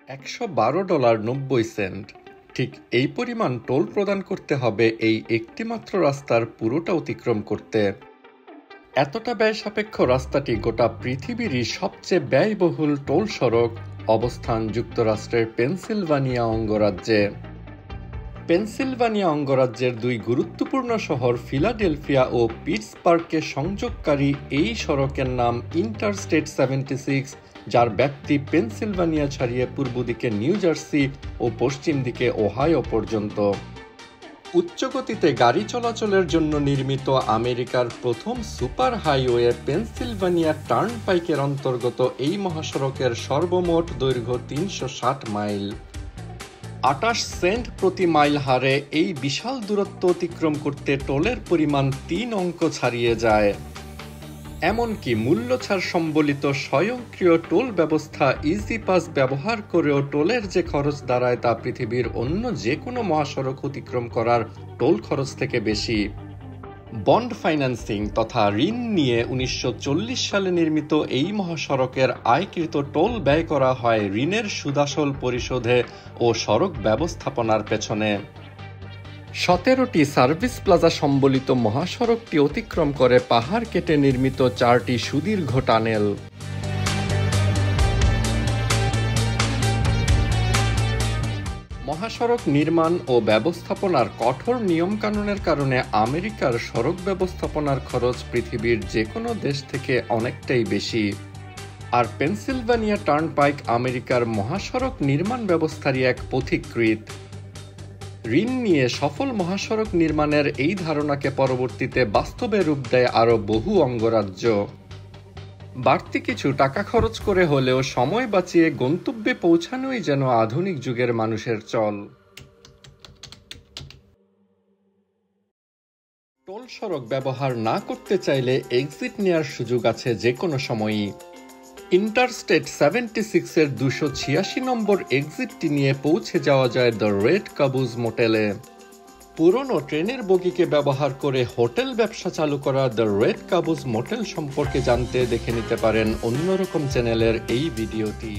$112.90। ঠিক এই পরিমাণ টোল প্রদান করতে হবে এই একটিমাত্র রাস্তার পুরোটা অতিক্রম করতে। এতটা ব্যয় সাপেক্ষ রাস্তাটি গোটা পৃথিবীরই সবচেয়ে ব্যয়বহুল টোল সড়ক, অবস্থান যুক্তরাষ্ট্রের পেনসিলভানিয়া অঙ্গরাজ্যে। পেনসিলভানিয়া অঙ্গরাজ্যের দুই গুরুত্বপূর্ণ শহর ফিলাডেলফিয়া ও পিটসবার্গকে সংযোগকারী এই সড়কের নাম ইন্টারস্টেট 76, যার ব্যাপ্তি পেনসিলভানিয়া ছাড়িয়ে পূর্ব দিকে নিউ জার্সি ও পশ্চিম দিকে ওহাইও পর্যন্ত। উচ্চগতিতে গাড়ি চলাচলের জন্য নির্মিত আমেরিকার প্রথম সুপার হাইওয়ে পেনসিলভানিয়া টার্নপাইকের অন্তর্গত এই মহাসড়কের সর্বমোট দৈর্ঘ্য 360 মাইল। 28 সেন্ট প্রতি মাইল হারে এই বিশাল দূরত্ব অতিক্রম করতে টোলের পরিমাণ 3 অঙ্ক ছাড়িয়ে যায়। এমনকি মূল্যছাড় সম্বলিত স্বয়ংক্রিয় টোল ব্যবস্থা ইজি পাস ব্যবহার করেও টোলের যে খরচ দাঁড়ায় তা পৃথিবীর অন্য যে কোনো মহাসড়ক অতিক্রম করার টোল খরচ থেকে বেশি। বন্ড ফাইন্যান্সিং তথা ঋণ নিয়ে 1940 সালে নির্মিত এই মহাসড়কের আয়কৃত টোল ব্যয় করা হয় ঋণের সুদাসল পরিশোধে ও সড়ক ব্যবস্থাপনার পেছনে। 17টি সার্ভিস প্লাজা সম্বলিত মহাসড়কটি অতিক্রম করে পাহাড় কেটে নির্মিত 4টি সুদীর্ঘ টানেল। মহাসড়ক নির্মাণ ও ব্যবস্থাপনার কঠোর নিয়মকানুনের কারণে আমেরিকার সড়ক ব্যবস্থাপনার খরচ পৃথিবীর যে কোনো দেশ থেকে অনেকটাই বেশি। আর পেনসিলভানিয়া টার্নপাইক আমেরিকার মহাসড়ক নির্মাণ ব্যবস্থারই এক পথিকৃৎ। ঋণ নিয়ে সফল মহাসড়ক নির্মাণের এই ধারণাকে পরবর্তীতে বাস্তবে রূপ দেয় আরও বহু অঙ্গরাজ্য। বাড়তি কিছু টাকা খরচ করে হলেও সময় বাঁচিয়ে গন্তব্যে পৌঁছানোই যেন আধুনিক যুগের মানুষের চল। টোল সড়ক ব্যবহার না করতে চাইলে এক্সিট নেয়ার সুযোগ আছে যে কোনো সময়ই। ইন্টারস্টেট 76-এর 286 নম্বর এক্সিটটি নিয়ে পৌঁছে যাওয়া যায় দ্য রেড কাবুজ মোটেলে। পুরনো ট্রেনের বগিকে ব্যবহার করে হোটেল ব্যবসা চালু করা দ্য রেড কাবুজ মোটেল সম্পর্কে জানতে দেখে নিতে পারেন অন্যরকম চ্যানেলের এই ভিডিওটি।